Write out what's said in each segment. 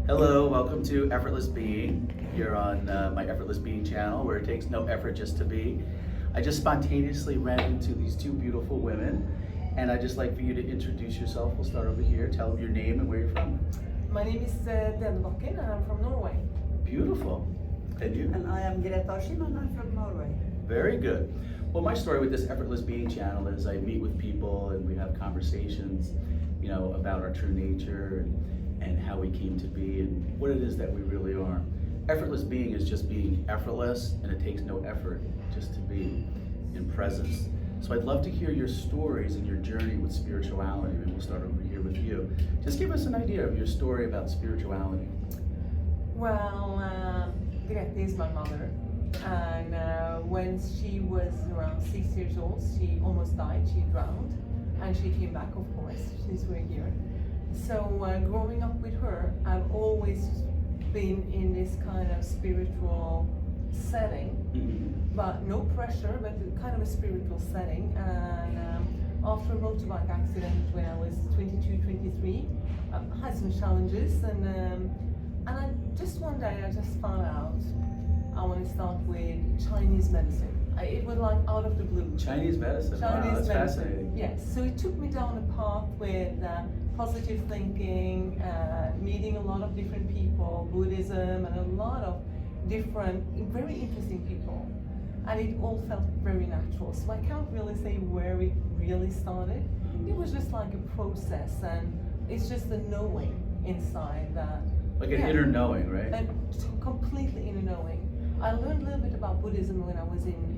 Hello, welcome to Effortless Being. You're on my Effortless Being channel where it takes no effort just to be. I just spontaneously ran into these two beautiful women, and I'd just like for you to introduce yourself. We'll start over here. Tell them your name and where you're from. My name is Rugg and I'm from Norway. Beautiful. And you? And I am Garin and I'm from Norway. Very good. Well, my story with this Effortless Being channel is I meet with people and we have conversations, about our true nature and how we came to be and what it is that we really are. Effortless being is just being effortless, and it takes no effort just to be in presence. So I'd love to hear your stories and your journey with spirituality, and we'll start over here with you. Just give us an idea of your story about spirituality. Well, Greta is my mother, and when she was around 6 years old, she almost died. She drowned, and she came back, of course, since we're here. So growing up with her, I've always been in this kind of spiritual setting, but no pressure, but kind of a spiritual setting. And after a motorbike accident when I was 22, 23, I had some challenges, and I just one day I just found out I want to start with Chinese medicine. It was like out of the blue. Chinese medicine. Wow, that's fascinating. Yes, so it took me down a path with positive thinking, meeting a lot of different people, Buddhism, and a lot of different, very interesting people. And it all felt very natural. So I can't really say where it really started. It was just like a process, and it's just the knowing inside that. Like an inner knowing, right? And completely inner knowing. I learned a little bit about Buddhism when I was in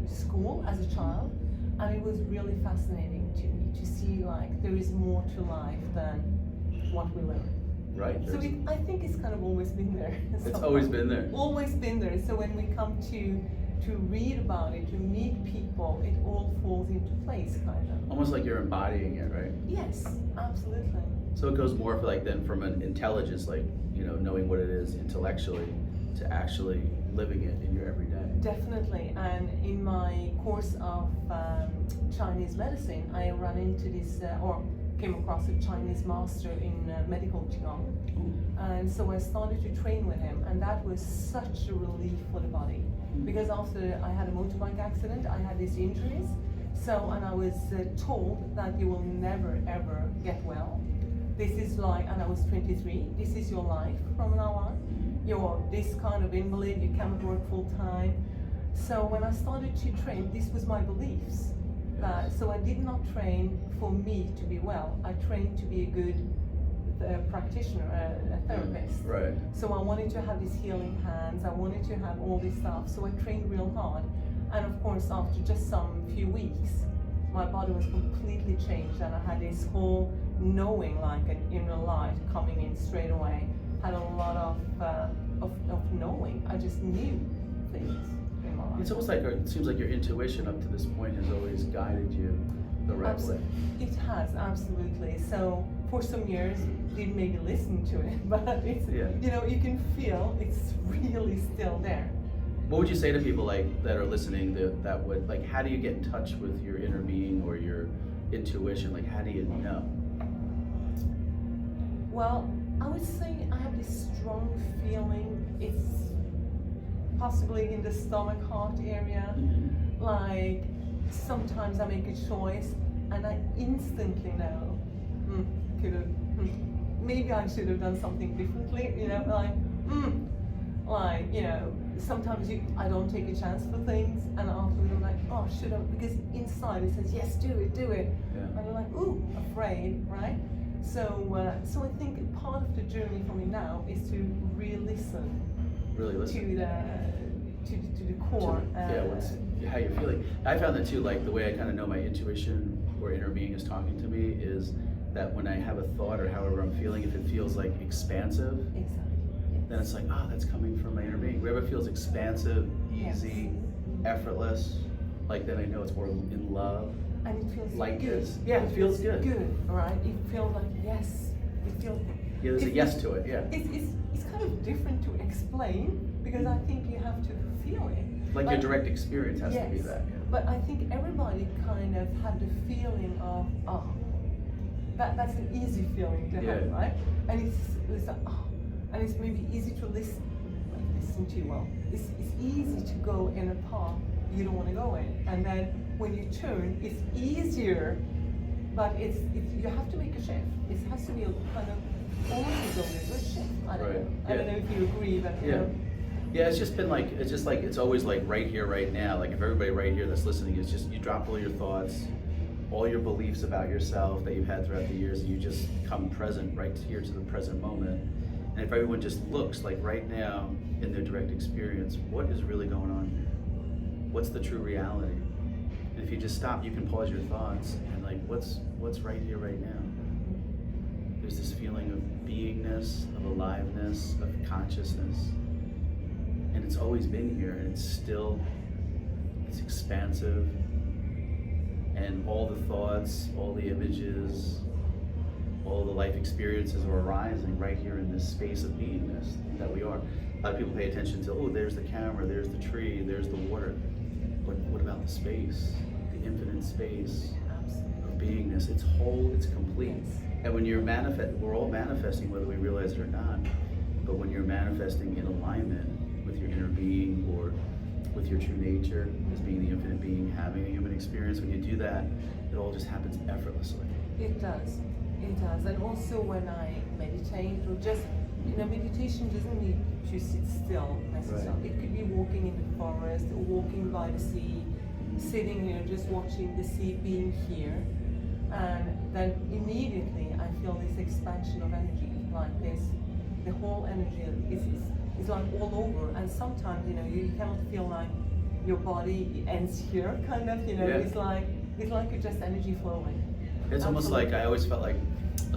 school as a child, and it was really fascinating to me to see like there is more to life than what we learn. Right. So I think it's kind of always been there. It's always been there. Always been there. So when we come to read about it, to meet people, it all falls into place, kind of. Almost like you're embodying it, right? Yes, absolutely. So it goes more from an intelligence, like, knowing what it is intellectually, to actually living it in your everyday. Definitely. And in my course of Chinese medicine, I ran into this, or came across a Chinese master in medical Qigong. And so I started to train with him, and that was such a relief for the body. Because after I had a motorbike accident, I had these injuries. And I was told that you will never ever get well. This is like, and I was 23, this is your life from now on. You're this kind of invalid, you cannot work full time. So when I started to train, this was my beliefs. So I did not train for me to be well, I trained to be a good practitioner, a therapist. Right. So I wanted to have these healing hands, I wanted to have all this stuff, so I trained real hard. And of course, after just some few weeks, my body was completely changed, and I had this whole knowing, like an inner light coming in straight away. Had a lot of knowing. I just knew things in my life. It's almost like, it seems like your intuition up to this point has always guided you the right way. It has, absolutely. So for some years, didn't maybe listen to it, but it's, you can feel it's really still there. What would you say to people that are listening that would, how do you get in touch with your inner being or your intuition? How do you know? Well, I would say I have this strong feeling. It's possibly in the stomach, heart area. Like sometimes I make a choice and I instantly know, maybe I should have done something differently. Sometimes I don't take a chance for things, and afterwards I'm like, oh, should have, because inside it says, yes, do it. Yeah. And I'm like, ooh, afraid, right? So I think part of the journey for me now is to re-listen. Really listen. To the core. How you're feeling. I found that too, the way I kind of know my intuition or inner being is talking to me is that when I have a thought or however I'm feeling, if it feels like expansive, then it's like, that's coming from my inner being. Wherever it feels expansive, easy, effortless, then I know it's more in love. And it feels like good. this. Yeah, it feels good. Good, right? It feels like yes. It feels. Yeah, there's a yes to it. Yeah. It's kind of different to explain, because I think you have to feel it. Your direct experience has to be that. Yeah. But I think everybody kind of had the feeling of that's an easy feeling to have, Yeah. right? And it's like, oh, and it's maybe easy to listen to. Well, it's easy to go in a path you don't want to go in, and then when you turn, it's easier, but it's you have to make a shift. It has to be a kind of almost a deliberate shift. I don't Right. know. I don't know if you agree, but you Yeah. know, Yeah, it's just been like, it's always like right here, right now. Like if everybody right here that's listening is just, you drop all your thoughts, all your beliefs about yourself that you've had throughout the years, and you just come present right here to the present moment. And if everyone just looks like right now in their direct experience, what is really going on here? What's the true reality? And if you just stop, you can pause your thoughts and like, what's right here, right now? There's this feeling of beingness, of aliveness, of consciousness. And it's always been here, and it's expansive, and all the thoughts, all the images, all the life experiences are arising right here in this space of beingness that we are. A lot of people pay attention to, oh, there's the camera, there's the tree, there's the water. But what about the space, the infinite space of beingness? It's whole, it's complete. Yes. And when you're we're all manifesting whether we realize it or not, but when you're manifesting in alignment with your inner being or with your true nature as being the infinite being, having a human experience, when you do that, it all just happens effortlessly. It does. It does. And also when I meditate or just, meditation doesn't need to sit still necessarily. Right. It could be walking in the forest or walking by the sea, sitting here, just watching the sea, being here. And then immediately I feel this expansion of energy, like this, the whole energy is like all over. And sometimes, you cannot feel like your body ends here, kind of, Yeah. it's like you're just energy flowing. It's almost Absolutely. like, I always felt like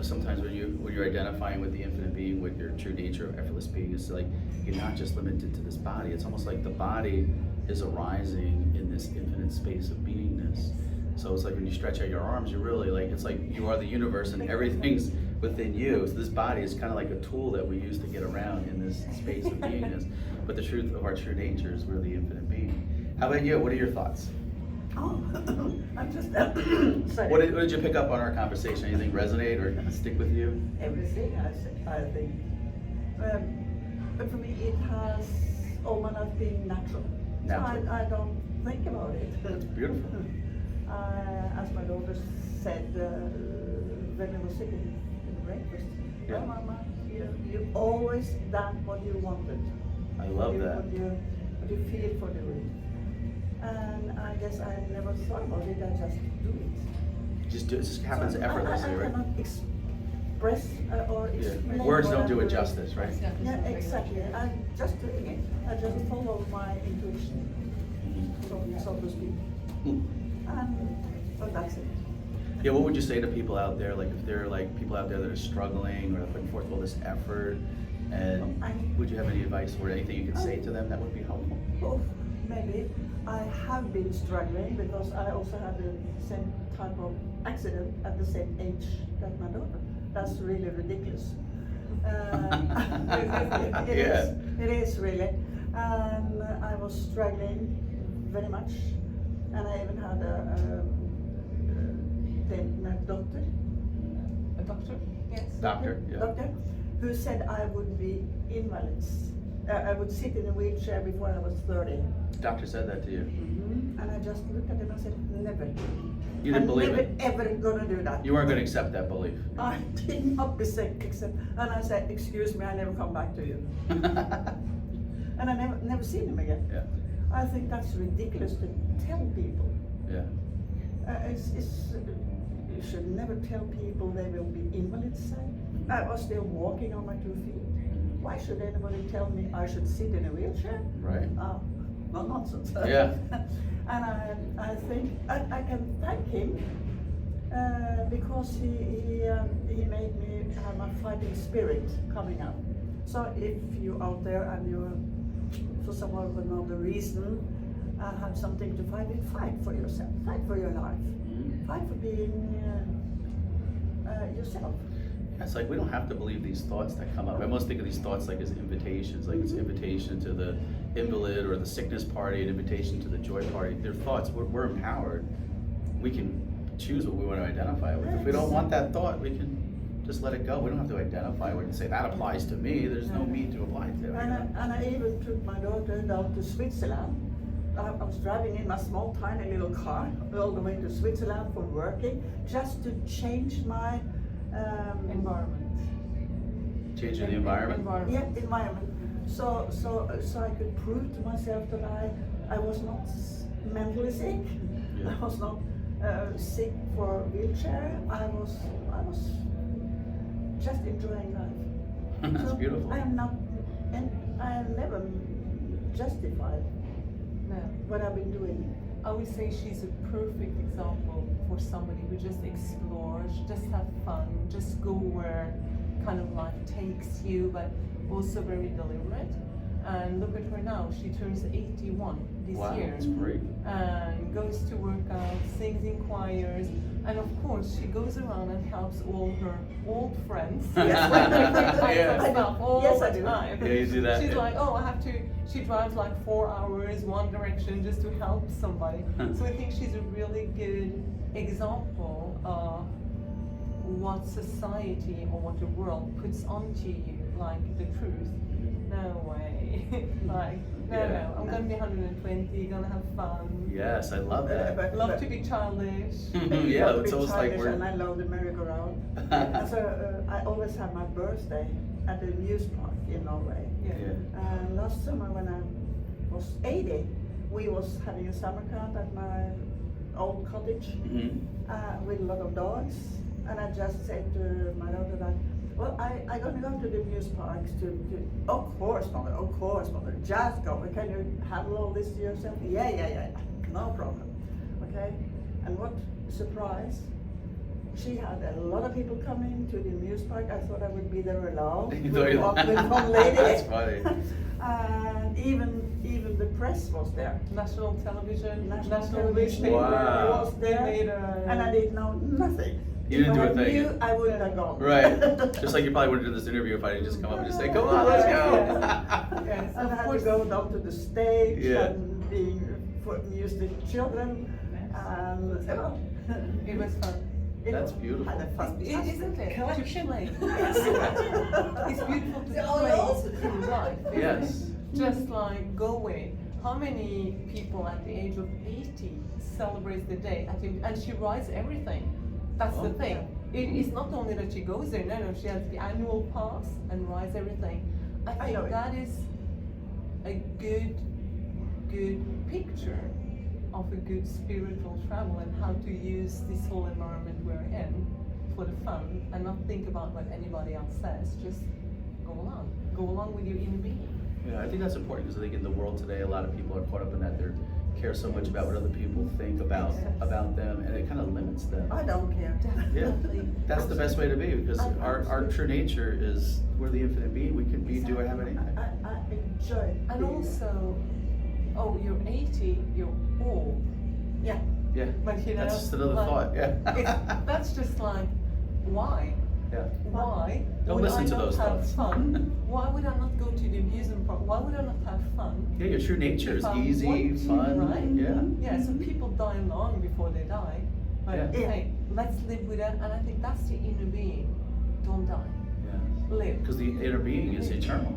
sometimes when you're identifying with the infinite being, with your true nature of effortless being, it's like you're not just limited to this body. It's almost like the body is arising in this infinite space of beingness. So it's like when you stretch out your arms, you're really like, it's like you are the universe and everything's within you. So this body is kind of like a tool that we use to get around in this space of beingness. But the truth of our true nature is we're the infinite being. How about you? What are your thoughts? Oh, I'm just sorry. What did you pick up on our conversation? Anything resonate or stick with you? Everything, I think. But for me, it has almost not been natural. Natural. So I don't think about it. That's beautiful. As my daughter said when we were sitting in breakfast, Yeah. "Oh, Mama, you always done what you wanted. I love that. What you feel for doing." And I guess I never thought about it. I just do it. It just happens So effortlessly, I right? cannot express or explain. Yeah. Words what don't I'm do it doing. justice, right? Yeah, exactly. I'm just doing it. I just follow my intuition, so to speak. And so that's it. Yeah, what would you say to people out there, like if there are like people out there that are struggling or are putting forth all this effort, and would you have any advice or anything you could say to them that would be helpful? Oh, maybe. I have been struggling because I also had the same type of accident at the same age that my daughter. That's really ridiculous. It is really. I was struggling very much, and I even had a doctor. A doctor? Yes. Doctor, yeah. Doctor, who said I would be invalid. I would sit in a wheelchair before I was 30. Doctor said that to you. And I just looked at him and said, never. You didn't believe never, it? ever gonna do that. You weren't going to accept that belief. I did not be sick, except, and I said, excuse me, I never come back to you. And I never seen him again. Yeah. I think that's ridiculous to tell people. Yeah. You should never tell people they will be invalids. I was still walking on my 2 feet. Why should anybody tell me I should sit in a wheelchair? Right. Well, nonsense. Yeah. And I think I can thank him because he made me have a fighting spirit coming up. So if you out there and you, for some or another reason, have something to fight with, fight for yourself, fight for your life, fight for being yourself. It's like we don't have to believe these thoughts that come up. I almost think of these thoughts like as invitations, like it's an invitation to the invalid or the sickness party, an invitation to the joy party. They're thoughts. We're empowered. We can choose what we want to identify with. If we don't want that thought, we can just let it go. We don't have to identify with it and say that applies to me. There's no me to apply to. And I even took my daughter down to Switzerland. I was driving in my small, tiny little car all the way to Switzerland from working, just to change my Environment. Changing the environment. Yeah, environment. So I could prove to myself that I was not mentally sick. Yeah. I was not sick for a wheelchair. I was just enjoying life. That's So beautiful. I am not, and I am never justified No. what I've been doing. I would say she's a perfect example for somebody who just explores, just have fun, just go where kind of life takes you, but also very deliberate. And look at her now, she turns 81 this Wow, year. that's great. And goes to work out, sings in choirs, and of course she goes around and helps all her old friends. Yes, with different kinds Yeah. of stuff all Yes, I the do. time. Yeah, you do that, She's yeah. like, oh, she drives like 4 hours one direction just to help somebody. So I think she's a really good example of what society or what the world puts onto you, like the truth. No way. Like, Yeah. I'm gonna be 120, gonna have fun. Yes, I love that. Love to be childish. Yeah, Love to it's be almost like childish, we're. and I love the merry-go-round. And so I always have my birthday at the amusement park in Norway. Yeah. Yeah. And last summer when I was 80, we was having a summer camp at my old cottage Mhm. with a lot of dogs. And I just said to my daughter that, well, I'm going to go to the amusement parks to of course, mother, just go. Can you handle all this yourself? Yeah, no problem. Okay? And what surprise, she had a lot of people coming to the amusement park. I thought I would be there alone You thought you- with one lady. That's funny. And even the press was there. National television, National newspaper. television Wow. was They there, made a- and I didn't know nothing. You didn't If do a I thing. knew, I wouldn't have gone. Right. Just like you probably wouldn't do this interview if I didn't just come up and just say, "Come on, let's go." Yes, And I of had course. to go down to the stage Yeah. and being used to children. And well, It was fun. That's beautiful. Had a fantastic Isn't it? collection. To play. It's beautiful to Oh, play yes. through life. isn't Yes. it? Just like go away. How many people at the age of 80 celebrate the day? And she rides everything. That's the Oh. thing. It's not only that she goes there. No, she has the annual pass and rides everything. I I think know it. that is a good picture of a good spiritual travel and how to use this whole environment we're in for the fun and not think about what anybody else says. Just go along with your inner being. Yeah, I think that's important because I think in the world today, a lot of people are caught up in that. They care so much about what other people think about them, and it kind of limits them. I don't care. Yeah, Definitely. that's the best way to be because our true nature is we're the infinite being. We can be, do, or have anything. I enjoy. And being- also, oh, you're 80, you're old. yeah. Yeah, But you know, that's just another like, thought. Yeah. That's just like, why? Yeah. Why Don't would listen I to not those have thoughts. fun? Why would I not go to the amusement park? Why would I not have fun? Yeah, your true nature is If I easy, want to, fun. right? Yeah. Yeah, so people die long before they die. But Yeah. hey, let's live with that. And I think that's the inner being. Don't die. Yeah. Live. Because the inner being is eternal.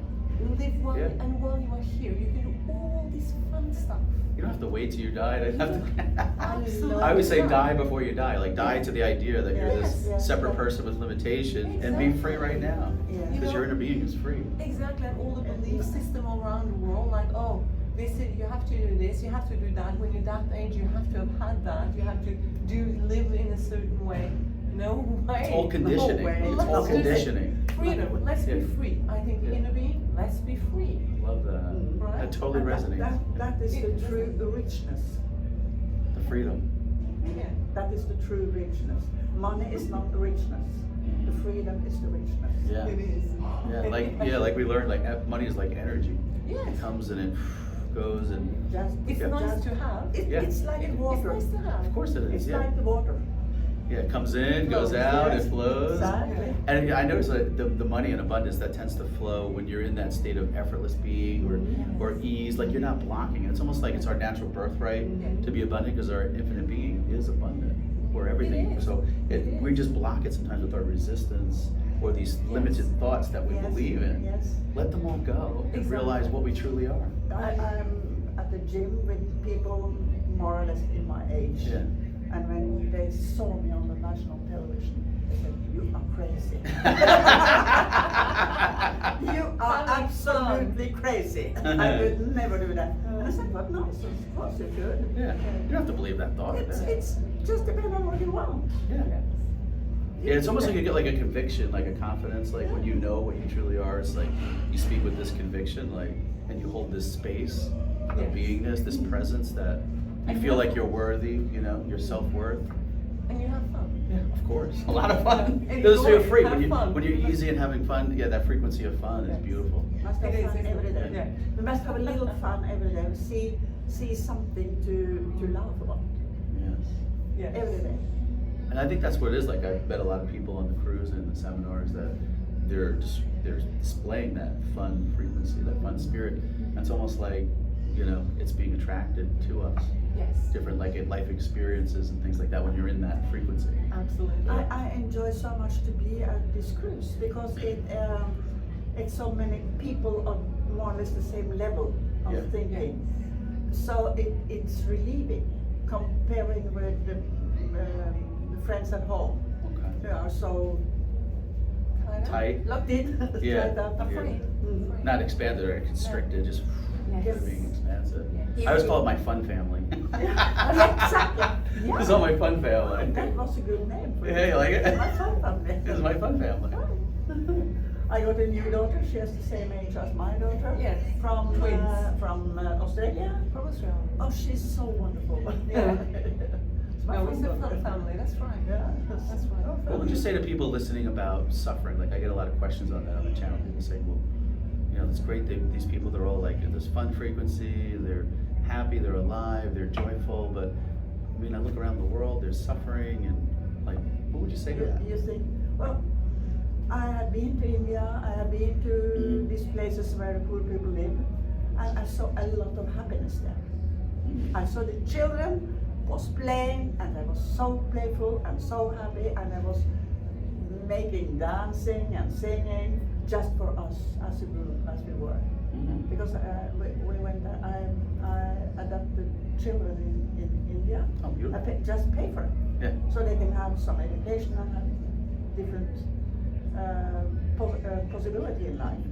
Live while, Yeah. and while you are here, you can do all this fun stuff. You don't have to wait till you die. I have to. Absolutely. I always say not. die before you die. Like die to the idea that you're this Yes. separate person with limitation and be free right now. Yeah. Because your inner being is free. Exactly, and all the belief system around the world, like, oh, this is, you have to do this, you have to do that. When you're that age, you have to have had that. You have to live in a certain way. No way. It's all conditioning. way. It's Let's all just- conditioning. Freedom. Let's be Yeah. free. I think the Yeah. inner being. Let's be free. Love that. Right. That totally And resonates. that is the true richness. The freedom. Yeah. That is the true richness. Money is not the richness. The freedom is the richness. Yeah. It is. Like we learned, like money is like energy. Yes. It comes and it goes and Just, It's Yeah. nice just- to have. Yeah. It's like It's water. nice to have. of course it is. It's Yeah. like the water. Yeah. It comes in, goes Flows, out, yes. it flows. Exactly. And I notice that the money and abundance that tends to flow when you're in that state of effortless being or ease, like you're not blocking it. It's almost like it's our natural birthright Yeah. to be abundant because our infinite being is abundant. or everything. It is. So It we is. just block it sometimes with our resistance or these limited thoughts that we Yes. believe in. Yes. Let them all go and Exactly. realize what we truly are. I'm at the gym with people more or less in my age. Yeah. And when they saw me on the national television, they said, "You are crazy." You are Having absolutely crazy. I would never do that. And I said, "What nonsense? Of course you should." Yeah. You don't have to believe that thought. It's just depends on what you want. Yeah. Yeah, it's almost like you get like a conviction, like a confidence, like when you know what you truly are, it's like you speak with this conviction, like, and you hold this space of Yes. beingness, this presence that you And feel you- like you're worthy, you know, your self-worth. And you have fun. Yeah, of course. A lot of fun. And Those feel enjoy it, free. have When, fun. when you're easy and having fun, yeah, that frequency of fun is Yes. beautiful. Must have It is, fun isn't every it? day. Yeah. We must have a little fun every day. See something to laugh about Yes. Yes. every day. And I think that's what it is. Like I've met a lot of people on the cruise and the seminars that they're displaying that fun frequency, that fun spirit. And it's almost like, you know, it's being attracted to us. Yes. Different like life experiences and things like that when you're in that frequency. Absolutely. I enjoy so much to be at this cruise because it's so many people on more or less the same level of Yeah. thinking. So it's relieving comparing with the friends at home. Okay. They are so Kinda. Tight. locked in. Yeah. Tied up. Afraid. Mm. Afraid. Not expanded or constricted, just Yes. being expansive. Yes. I always call it my fun family. Yeah, exactly. This is all my fun family. That was a good name. For Yeah, you like it? My fun family. This is my fun family. I got a new daughter. She has the same age as my daughter. Yes. From Twins. from Australia. From Australia. Oh, she's so wonderful. Yeah. It's my No, it's a fun fun family. That's right. Yeah, That's right. What would you say to people listening about suffering? Like I get a lot of questions on that on the channel. People say, well, you know, it's great that these people, they're all like in this fun frequency, they're happy, they're alive, they're joyful, but I mean, I look around the world, there's suffering, and like, what would you say to that? You think, well, I have been to India, I have been to these places where the poor people live, and I saw a lot of happiness there. I saw the children was playing, and they was so playful and so happy, and they was making dancing and singing just for us as a group, as we were. Mhm. Because we went there, I adopted children in India. Oh, beautiful. Just pay for it. Yeah. So they can have some education and have different possibility in life.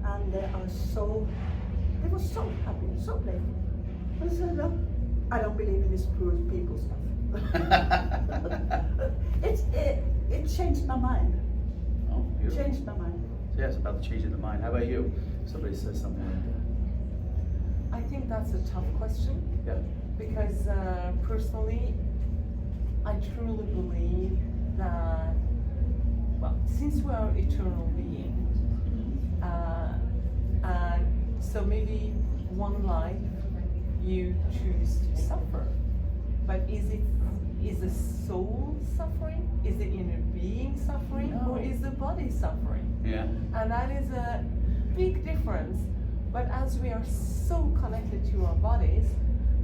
And they were so happy, so playful. I said, "No, I don't believe in this poor people stuff." It changed my mind. Oh, beautiful. Changed my mind. So yeah, it's about the changing the mind. How about you? Somebody says something like I think that's a tough question that. Yeah. because personally, I truly believe that, well, since we are eternal beings, and so maybe one life you choose to suffer, but is the soul suffering? Is the inner being suffering? No. Or is the body suffering? Yeah. And that is a big difference. But as we are so connected to our bodies,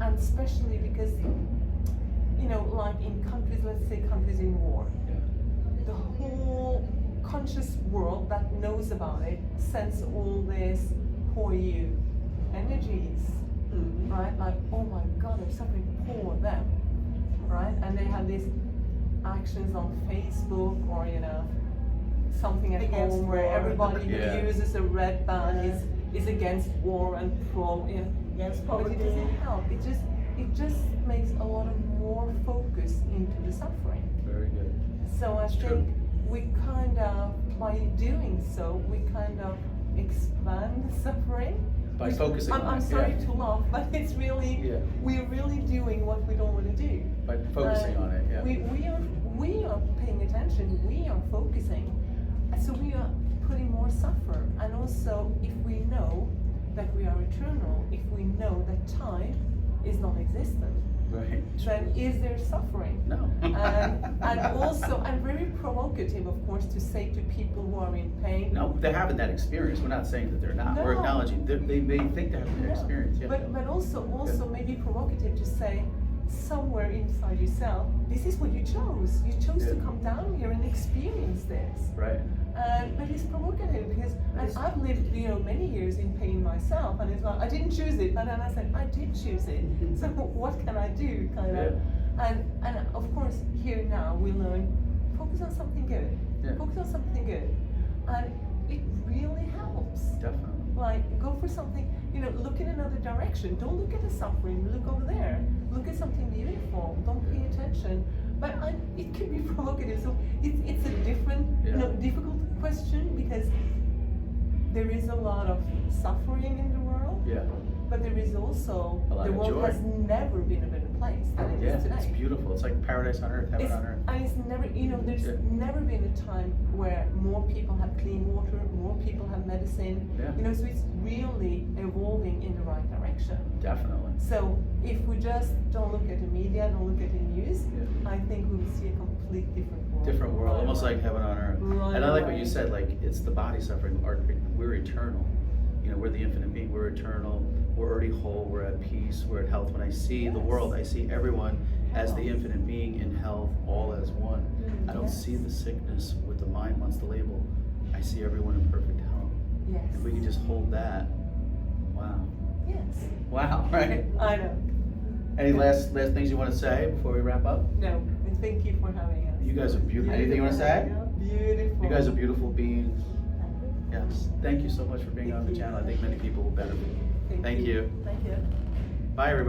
and especially because, you know, like in countries, let's say countries in war, Yeah. the whole conscious world that knows about it sends all this poor you energies, right? Like, oh my God, I'm suffering, poor them, right? And they have these actions on Facebook or, you know, something at Against home where war. everybody who Yeah. uses a red band Yeah. is against war and pro, you know. Yes, But it poverty. doesn't help. It just makes a lot of more focus into the suffering. Very good. So I True. think we kind of, by doing so, we kind of expand the suffering. By focusing on I'm it, sorry yeah. to laugh, but it's really, Yeah. we're really doing what we don't want to do. By focusing on it, yeah. We are paying attention, we are focusing, so we are putting more suffer. And also, if we know that we are eternal, if we know that time is non-existent, Right. then is there suffering? No. And also, I'm very provocative, of course, to say to people who are in pain. No, they're having that experience. We're not saying that they're not. We're No. acknowledging they may think they're having their No, experience. Yeah. But also maybe provocative to say, somewhere inside yourself, this is what you chose. You chose to come down here and experience this. Right. But it's provocative because I've lived, many years in pain myself, and it's like I didn't choose it, but then I said I did choose it. So what can I do, kind of? And of course, here now we learn focus on something good. Yeah. Focus on something good, and it really helps. Definitely. Like go for something, look in another direction. Don't look at the suffering. Look over there. Look at something beautiful. Don't pay attention. But it can be provocative. So it's a different, difficult question because there is a lot of suffering in the world. Yeah. But there is also A lot the of world joy. has never been a better place than it is today. It's beautiful. It's like paradise on earth, heaven on earth. And it's never, there's never been a time where more people have clean water, more people have medicine. Yeah. So it's really evolving in the right direction. Definitely. So if we just don't look at the media, don't look at the news, I think we will see a complete different world. Different world, almost like heaven on earth. Right And I like what away. you said, like it's the body suffering. We're eternal. We're the infinite being. We're eternal. We're already whole. We're at peace. We're at health. When I see the world, I see everyone as the infinite being in health, all as one. I don't see the sickness what the mind wants to label. I see everyone in perfect health. Yes. If we can just hold that, wow. Yes. Wow, right? I know. Any last things you want to say before we wrap up? No, and thank you for having us. You guys are beautiful. Anything you want to say? Beautiful. You guys are beautiful beings. Yes. Thank you so much for being on the channel. I think many people will benefit. Thank Thank you. Thank you. Bye, everybody.